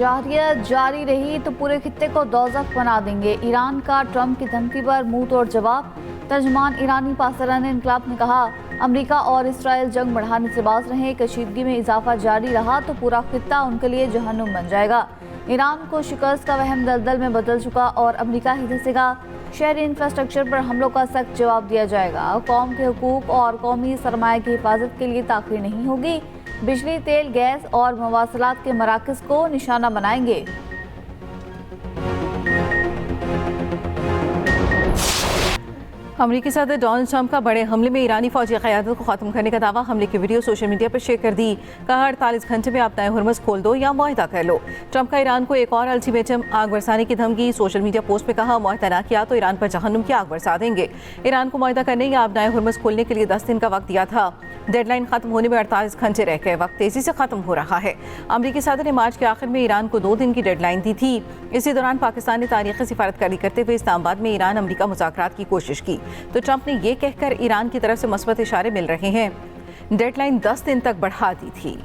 जारहियत जारी रही तो पूरे खित्ते को दोज़ख बना देंगे। ईरान का ट्रंप की धमकी पर मुंह तोड़ जवाब। तर्जमान ईरानी पासरान इनकलाब ने कहा, अमेरिका और इसराइल जंग बढ़ाने से बाज रहे। कशीदगी में इजाफा जारी रहा तो पूरा खित्ता उनके लिए जहन्नुम बन जाएगा। ईरान को शिकस्त का वहम दलदल में बदल चुका और अमेरिका ही धंसेगा। शहरी इंफ्रास्ट्रक्चर पर हमलों का सख्त जवाब दिया जाएगा। कौम के हुकूक और कौमी सरमाए की हिफाजत के लिए ताख़ीर नहीं होगी। बिजली, तेल, गैस और मवासलात के मराकज़ को निशाना बनाएंगे। अमेरिकी सदर डोनाल्ड ट्रंप का बड़े हमले में ईरानी फौजी क़यादत को ख़त्म करने का दावा। हमले की वीडियो सोशल मीडिया पर शेयर कर दी। कहा, 48 घंटे में अपना हुर्मुज़ खोल दो या मुआहदा कर लो। ट्रंप का ईरान को एक और अल्टीमेटम, आग बरसाने की धमकी। सोशल मीडिया पोस्ट में कहा, मुआहदा ना किया तो ईरान पर जहन्नुम की आग बरसा देंगे। ईरान को मुआहदा करने या अपना हुर्मुज़ खोलने के लिए 10 दिन का वक्त दिया था। डेडलाइन खत्म होने में 48 घंटे रह गए। वक्त तेजी से खत्म हो रहा है। अमेरिकी सदर ने मार्च के आखिर में ईरान को 2 दिन की डेडलाइन दी थी। इसी दौरान पाकिस्तान ने तारीखी सिफारतकारी करते हुए इस्लामाबाद में ईरान अमेरिका मुज़ाकरात की कोशिश की तो ट्रंप ने ये कहकर ईरान की तरफ से मस्बत इशारे मिल रहे हैं, डेडलाइन 10 दिन तक बढ़ा दी थी।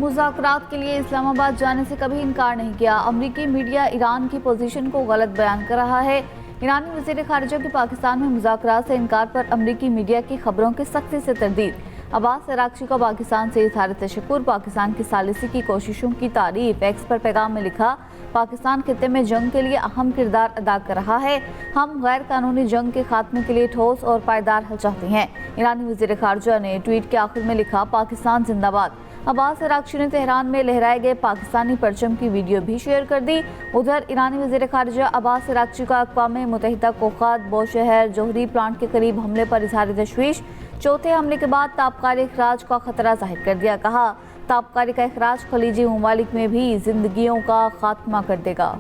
मुज़ाकरात के लिए इस्लामाबाद जाने से कभी इनकार नहीं किया। अमरीकी मीडिया ईरान की पोजीशन को गलत बयान कर रहा है। ईरानी वज़ीर ख़ारिजा के पाकिस्तान में मुज़ाकरात से इनकार पर अमरीकी मीडिया की खबरों की सख्ती से तरदीद। अब्बास अराग़ची का पाकिस्तान से इज़हार तशक्कुर। पाकिस्तान की सालिसी की कोशिशों की तारीफ। एक्स पर पैगाम में लिखा, पाकिस्तान खित्ते में जंग के लिए अहम किरदार अदा कर रहा है। हम गैर कानूनी जंग के खात्मे के लिए ठोस और पायदार हल चाहते हैं। ईरानी वज़ीर ख़ारिजा ने ट्वीट के आखिर में लिखा, पाकिस्तान जिंदाबाद। अब्बास अराग़ची ने तेहरान में लहराए गए पाकिस्तानी परचम की वीडियो भी शेयर कर दी। उधर ईरानी वज़ीर ख़ारिजा अब्बास अराग़ची का अक़वाम मुत्तहिदा को ख़त। बौशहर जोहरी प्लांट के करीब हमले पर इज़हार तशवीश। चौथे हमले के बाद ताबकारी अखराज का खतरा जाहिर कर दिया। कहा, ताबकारी का अखराज खलीजी ममालिक में भी जिंदगियों का खात्मा कर देगा।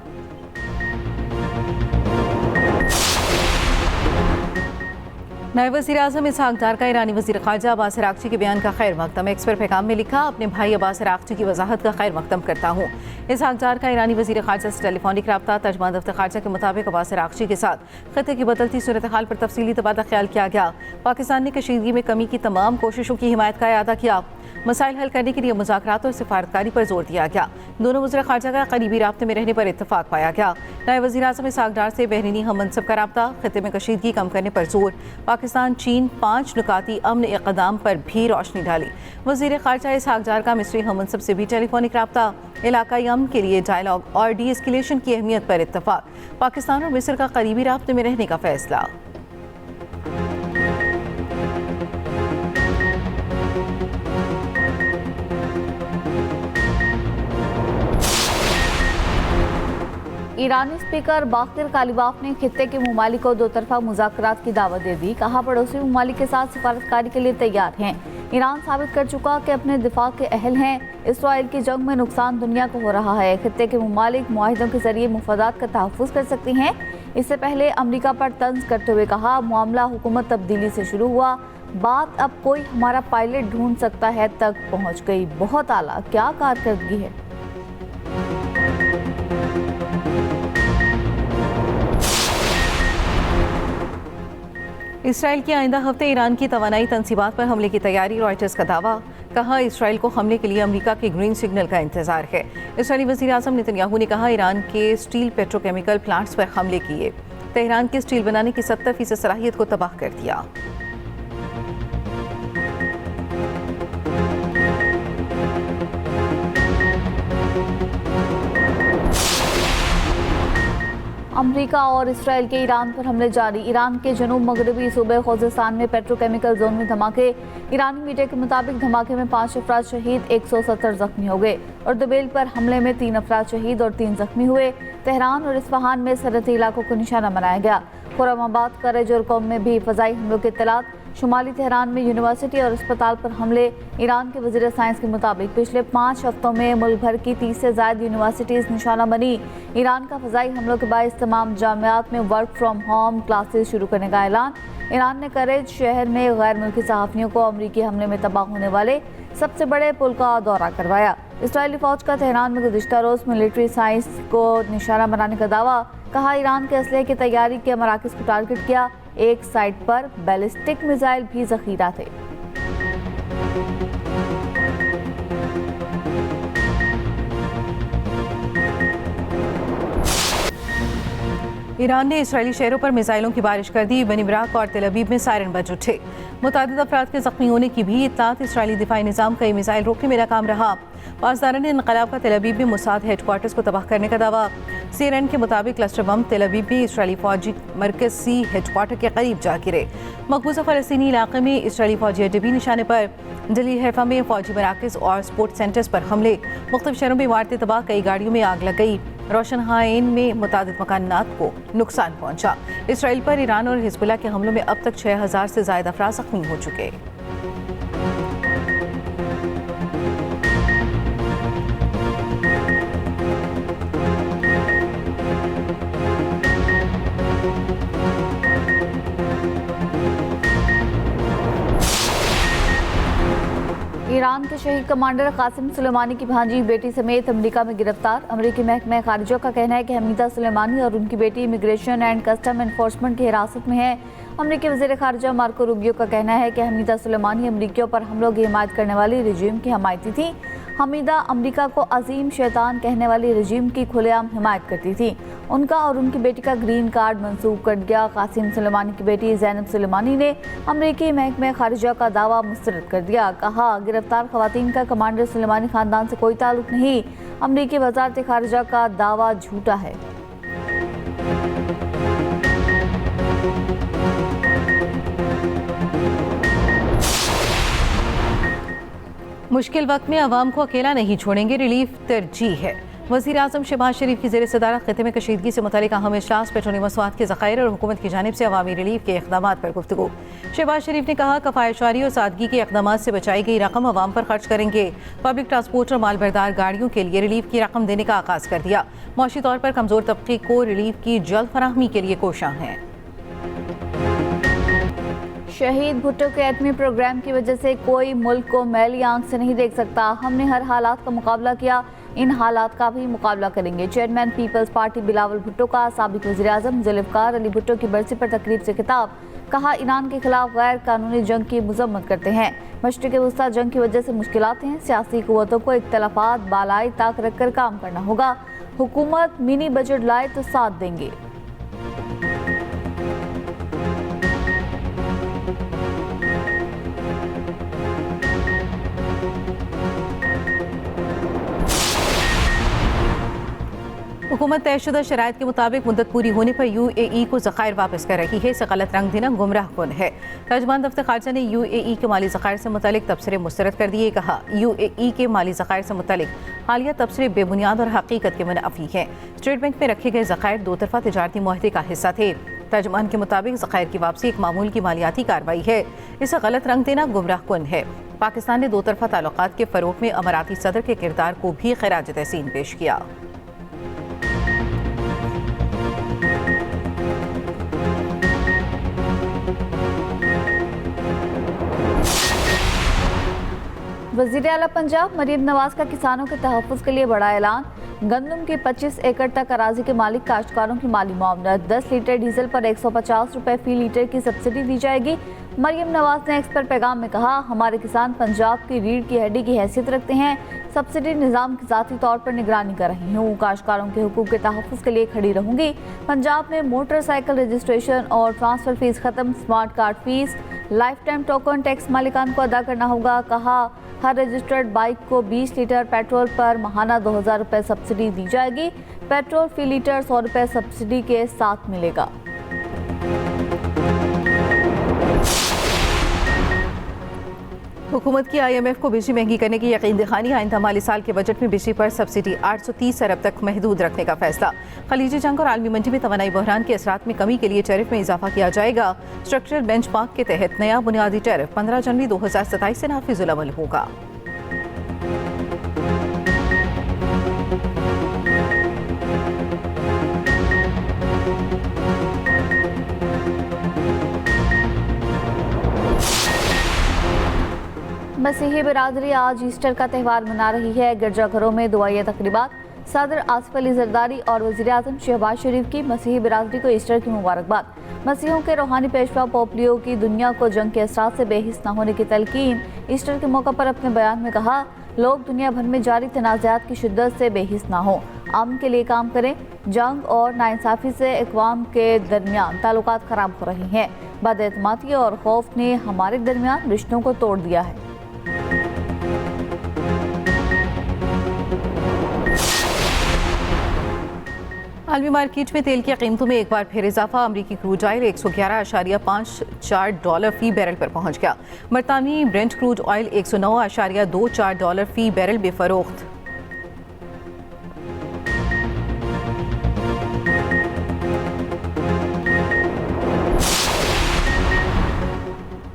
नायब वज़ीर-ए-आज़म इसहाक़ डार का ईरानी वज़ीर ख़ारिजा अब्बास अराग़ची के बयान का खैर मक़दम। एक्स पर पैगाम में लिखा, अपने भाई अब्बास अराग़ची की वजाहत का खैर मक़दम करता हूँ। इसहाक़ डार का ईरानी वज़ीर ख़ारिजा से टेलीफोनिक रब्ता। तर्जुमान दफ्तर ख़ारिजा के मुताबिक अब्बास अराग़ची के साथ ख़ित्ते की बदलती सूरत हाल पर तफसीली तबादला ख्याल किया गया। पाकिस्तान ने कशीदगी में कमी की तमाम कोशिशों की हिमायत का इआदा किया। मसाइल हल करने के लिए मुज़ाकरात और सिफारतकारी पर जोर दिया गया। दोनों वज़ीर ख़ारिजा का करीबी राब्ते में रहने पर इत्तफ़ाक़ पाया गया। नायब वज़ीर-ए-आज़म इसहाक़ डार से बहरीनी हम मनसब का राब्ता। खित्ते में कशीदगी कम करने पर जोर। पाकिस्तान चीन 5 नुकाती अमन इक़दाम पर भी रोशनी डाली। वज़ीर ख़ारिजा इसहाक़ डार का मिस्री हम मनसब से भी टेलीफोनिक राब्ता। इलाकाई अमन के लिए डायलॉग और डी एस्केलेशन की अहमियत पर इत्तफ़ाक़। पाकिस्तान और मिस्र का करीबी राब्ते में रहने का फैसला। ईरानी स्पीकर बाक़िर कालिबाफ ने खित्ते के ममालिक को 2 तरफ़ा मुज़ाकरात की दावत दे दी। कहा, पड़ोसी ममालिक के साथ सिफारतकारी के लिए तैयार हैं। ईरान साबित कर चुका कि अपने दिफा के अहल हैं। इसराइल की जंग में नुकसान दुनिया को हो रहा है। खित्ते के ममालिक मुआहिदों के जरिए मुफादात का तहफ़्फ़ुज़ कर सकती हैं। इससे पहले अमरीका पर तंज करते हुए कहा, मामला हुकूमत तब्दीली से शुरू हुआ, बात अब कोई हमारा पायलट ढूंढ सकता है तक पहुँच गई। बहुत आला, क्या कारकर्दगी है। इसराइल की आइंदा हफ्ते ईरान की तवानाई तंसीबात पर हमले की तैयारी। रॉयटर्स का दावा। कहा, इसराइल को हमले के लिए अमेरिका के ग्रीन सिग्नल का इंतजार है। इसराइली वज़ीर-ए-आज़म नेतन्याहू ने कहा, ईरान के स्टील पेट्रोकेमिकल प्लांट्स पर हमले किए, तेहरान की स्टील बनाने की 70% सलाहियत को तबाह कर दिया। अमेरिका और इसराइल के ईरान पर हमले जारी। ईरान के जनूब मगरबी सूबे खोज़ेस्तान में पेट्रोकेमिकल जोन में धमाके। ईरानी मीडिया के मुताबिक धमाके में 5 अफराद शहीद, 170 जख्मी हो गए। और दुबेल पर हमले में 3 अफराद शहीद और 3 जख्मी हुए। तेहरान और इस्फहान में सरहदी इलाकों को निशाना बनाया गया। खुर्रमाबाद, करज और कौम में भी फ़ज़ाई हमलों की इत्तलात। शुमाली तेहरान में यूनिवर्सिटी और अस्पताल पर हमले। ईरान के वज़ीर साइंस के मुताबिक पिछले 5 हफ्तों में मुल्क भर की 30 से ज़ायद यूनिवर्सिटीज़ निशाना बनी। ईरान का फ़ज़ाई हमलों के बायस तमाम जामियात में वर्क फ्राम होम क्लासेस शुरू करने का ऐलान। ईरान ने करेज शहर में गैर मुल्की सहाफ़ियों को अमरीकी हमले में तबाह होने वाले सबसे बड़े पुल का दौरा करवाया। इसराइली फौज का तेहरान में गुज़िश्ता रोज़ मिलिट्री साइंस को निशाना बनाने का दावा, कहा ईरान के असलहे की तैयारी के मराकज़ को टारगेट किया। एक साइट पर बैलिस्टिक मिसाइल भी ज़ख़ीरा थे। ईरान ने इसराइली शहरों पर मिसाइलों की बारिश कर दी। बनी ब्राक और तेल अवीव में सायरन बज उठे। मुतादिद अफराद के जख्मी होने की भी इत्तलात। इसराइली दिफाई निज़ाम कई मिसाइल रोकने में नाकाम रहा। पासदारान इनकलाब का तेल अवीव में मुसाद हेडक्वार्टर्स को तबाह करने का दावा। CNN के मुताबिक क्लस्टर बम तेल अवीव में इसराइली फौजी मरकज़ी हेडक्वार्टर के करीब जा गिरे। मकबूजा फ़लस्तीनी इलाके में इसराइली फौजी अड्डे भी निशाने पर। जली हैफा में फौजी मराकज़ और स्पोर्ट्स सेंटर्स पर हमले। मुख्तलिफ शहरों में इमारतें तबाह, कई गाड़ियों में आग लग गई। रोशन हाइन में मुतादिद मकानात को नुकसान पहुंचा। इसराइल पर ईरान और हिजबुल्लाह के हमलों में अब तक 6000 से ज़ायद अफराद ज़ख्मी हो चुके। ईरान के शहीद कमांडर कासिम सुलेमानी की भांजी बेटी समेत अमेरिका में गिरफ्तार। अमेरिकी महकमा खारिजा का कहना है कि हमीदा सुलेमानी और उनकी बेटी इमिग्रेशन एंड कस्टम एनफोर्समेंट की हिरासत में है। अमेरिकी वज़ीर खारिजा मार्को रूबियो का कहना है कि हमीदा सुलेमानी अमेरिकियों पर हमलों की हिमायत करने वाली रजीम की हमायती थी। हमीदा अमेरिका को अजीम शैतान कहने वाली रजीम की खुलेआम हिमायत करती थी। उनका और उनकी बेटी का ग्रीन कार्ड मंसूख कर गया। कासिम सुलेमानी की बेटी ज़ैनब सुलेमानी ने अमेरिकी महकमा खारिजा का दावा मुस्तरद कर दिया। कहा, गिरफ्तार खवातीन का कमांडर सुलेमानी खानदान से कोई ताल्लुक नहीं। अमेरिकी वज़ारत खारिजा का दावा झूठा है। मुश्किल वक्त में आवाम को अकेला नहीं छोड़ेंगे, रिलीफ तरजीह है। वज़ीर आज़म शहबाज शरीफ की ज़ेर सदारत खित्ते में कशीदगी से मुतालिक अहम इजलास, पेट्रोलियम मसवाद के ज़खायर और हुकूमत की जानिब से अवामी रिलीफ के इक़दामात पर गुफ्तगू। शहबाज शरीफ ने कहा, कफ़ायतशारी और सादगी के इक़दामात से बचाई गई रकम अवाम पर खर्च करेंगे। पब्लिक ट्रांसपोर्ट और मालबरदार गाड़ियों के लिए रिलीफ की रकम देने का आगाज़ कर दिया। मौशी तौर पर कमज़ोर तबके को रिलीफ की जल्द फराहमी के लिए कोशां हैं। शहीद भुट्टो के एटमी प्रोग्राम की वजह से कोई मुल्क को मैली आंख से नहीं देख सकता। हमने हर हालात का मुकाबला किया, इन हालात का भी मुकाबला करेंगे। Chairman peoples party Bilawal Bhutto का साबिक वज़ीर आज़म जुल्फ़िकार अली भुट्टो की बरसी पर तकरीब से खिताब। कहा, ईरान के खिलाफ गैर कानूनी जंग की मज़म्मत करते हैं। मशरिक़ वस्ता जंग की वजह से मुश्किलात हैं। सियासी क़ुव्वतों को इख्तलाफात बालाई ताक रख कर काम करना होगा। हुकूमत मिनी बजट लाए तो साथ देंगे। हुकूमत तयशुदा शराइत के मुताबिक मुद्दत पूरी होने पर UAE को ज़खायर वापस कर रही है। इसे गलत रंग देना गुमराह कुन है। तर्जुमान दफ्तर खारजा ने UAE के माली ज़खायर से मुतालिक तबसरे मुस्तरद कर दिए। कहा, UAE के माली ज़खायर से मुतालिक हालिया तबसरे बेबुनियाद और हकीकत के मुनाफी हैं। स्टेट बैंक में रखे गए ज़खायर दो तरफा तिजारती मुआहदे का हिस्सा थे। तर्जुमान के मुताबिक ज़खायर की वापसी एक मामूल की मालियाती कार्रवाई है। इसे गलत रंग देना गुमराह कुन है। पाकिस्तान ने दो तरफा ताल्लुकात के फ़रोग़ में अमाराती सदर के किरदार को भी खिराज तहसीन पेश किया। वज़ीर आला पंजाब मरीम नवाज का किसानों के तहफ़्फ़ुज़ के लिए बड़ा ऐलान। गंदम की 25 एकड़ तक अराजी के मालिक काश्तकारों की माली मुआवनत। 10 लीटर डीजल पर 150 रुपये फी लीटर की सब्सिडी दी जाएगी। मरीम नवाज ने एक्स पर पैगाम में कहा, हमारे किसान पंजाब की रीढ़ की हड्डी की हैसियत रखते हैं। सब्सिडी निज़ाम की ज़ाती तौर पर निगरानी कर रही हूँ। काश्तकारों के हुकूक के तहफ़्फ़ुज़ के लिए खड़ी रहूँगी। पंजाब में मोटरसाइकिल रजिस्ट्रेशन और ट्रांसफ़र फ़ीस ख़त्म। Smart card fees, lifetime token tax मालिकान को अदा करना होगा। कहा, हर रजिस्टर्ड बाइक को 20 लीटर पेट्रोल पर माहाना 2000 रुपये सब्सिडी दी जाएगी। पेट्रोल फी लीटर 100 रुपये सब्सिडी के साथ मिलेगा। हुकूमत की IMF को बिजली महंगी करने की यकीन दिखानी। आइंदा माली साल के बजट में बिजली पर सब्सिडी 830 अरब तक महदूद रखने का फैसला। खलीजी जंग और आलमी मंडी में तवानाई बहरान के असरात में कमी के लिए टैरिफ में इजाफा किया जाएगा। स्ट्रक्चरल बेंचमार्क के तहत नया बुनियादी टैरिफ 15 जनवरी 2027 से नाफिजुल अमल होगा। मसीही बिरादरी आज ईस्टर का त्यौहार मना रही है। गिरजाघरों में दुआया तकरीबात। सदर आसिफ अली जरदारी और वज़ीर-ए-आज़म शहबाज शरीफ की मसीही बिरादरी को ईस्टर की मुबारकबाद। मसीहों के रूहानी पेशवा पोप लियो की दुनिया को जंग के असरात से बेहिस न होने की तलकीन। ईस्टर के मौके पर अपने बयान में कहा, लोग दुनिया भर में जारी तनाज़ात की शिद्दत से बेहिस न हो, अमन के लिए काम करें। जंग और नाइंसाफ़ी से अक़वाम के दरमियान ताल्लुकात ख़राब हो रहे हैं। बदएतमादी और खौफ ने हमारे दरमियान रिश्तों को तोड़ दिया है। आलमी मार्केट में तेल की कीमतों में एक बार फिर इजाफा। अमरीकी क्रूड ऑयल 111.54 फी बैरल पर पहुंच गया। बरतानवी ब्रेंट क्रूड ऑयल 109.24 फी बैरल बेफरोख्त।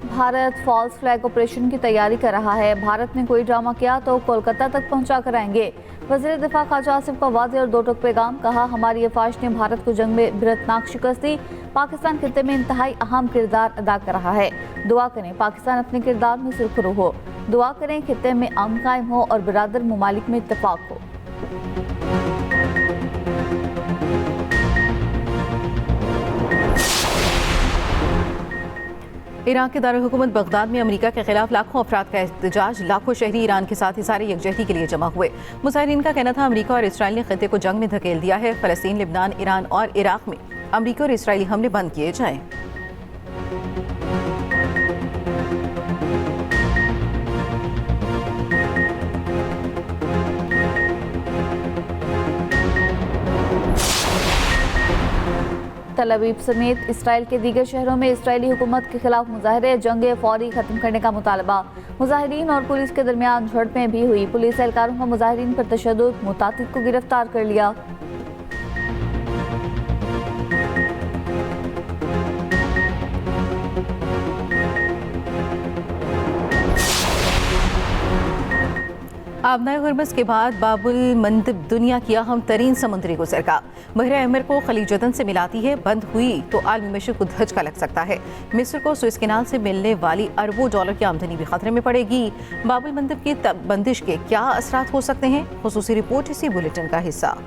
भारत फॉल्स फ्लैग ऑपरेशन की तैयारी कर रहा है। भारत ने कोई ड्रामा किया तो कोलकाता तक पहुंचा कर आएंगे। वज़ीर दिफा ख्वाजा आसिफ का वाज़ेह और दो टुक पैगाम। कहा, हमारी अफवाज ने भारत को जंग में बिरतनाक शिकस्त दी। पाकिस्तान खित्ते में इंतहाई अहम किरदार अदा कर रहा है। दुआ करें पाकिस्तान अपने किरदार में सुरखरू हो। दुआ करें खित्ते में अमन कायम हो और बिरादर ममालिक में इत्तफाक हो। ईरान के दारुल-हुकूमत बगदाद में अमेरिका के खिलाफ लाखों अफराद का एहतजाज। लाखों शहरी ईरान के साथ इज़हार यकजहती के लिए जमा हुए। मुजाहिरीन का कहना था, अमेरिका और इसराइल ने खित्ते को जंग में धकेल दिया है। फ़लस्तीन, लिबनान, ईरान और इराक में अमेरिकी और इसराइली हमले बंद किए जाएं। तल अवीव समेत इसराइल के दीगर शहरों में इसराइली हुकूमत के खिलाफ मुजाहरे। जंग फौरी खत्म करने का मुतालबा। मुजाहिरीन और पुलिस के दरमियान झड़पें भी हुई। पुलिस एहलकारों का मुजाहिरीन पर तशद्दुद। मुतातिद को गिरफ्तार कर लिया। आबनाए हुर्मुज़ के बाद बाबुल मंदब दुनिया की अहम तरीन समुद्री गुज़रगाह बहरे अहमर को खलीज अदन से मिलाती है। बंद हुई तो आलमी मशरक़ को धचका लग सकता है। मिस्र को सुएज़ कैनाल से मिलने वाली अरबों डॉलर की आमदनी भी खतरे में पड़ेगी। बाबुल मंदब की बंदिश के क्या असरात हो सकते हैं? ख़ुसूसी रिपोर्ट इसी बुलेटिन का हिस्सा।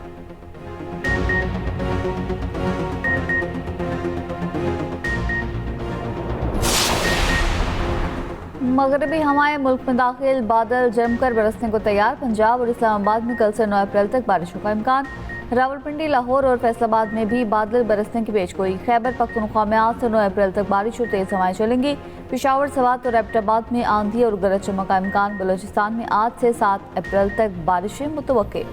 मगरबी हवाएं मुल्क में दाखिल। बादल जमकर बरसने को तैयार। पंजाब और इस्लामाबाद में कल से 9 अप्रैल तक बारिशों का इम्कान। रावलपिंडी, लाहौर और फैसलाबाद में भी बादल बरसने की पेशगोई। खैबर पख्तूनख्वा में आज से 9 अप्रैल तक बारिश और तेज हवाएं चलेंगी। पेशावर, सवात और एबटाबाद में आंधी और गरज चमक का इम्कान। बलूचिस्तान में आज से 7 अप्रैल तक बारिशें मुतवक्के।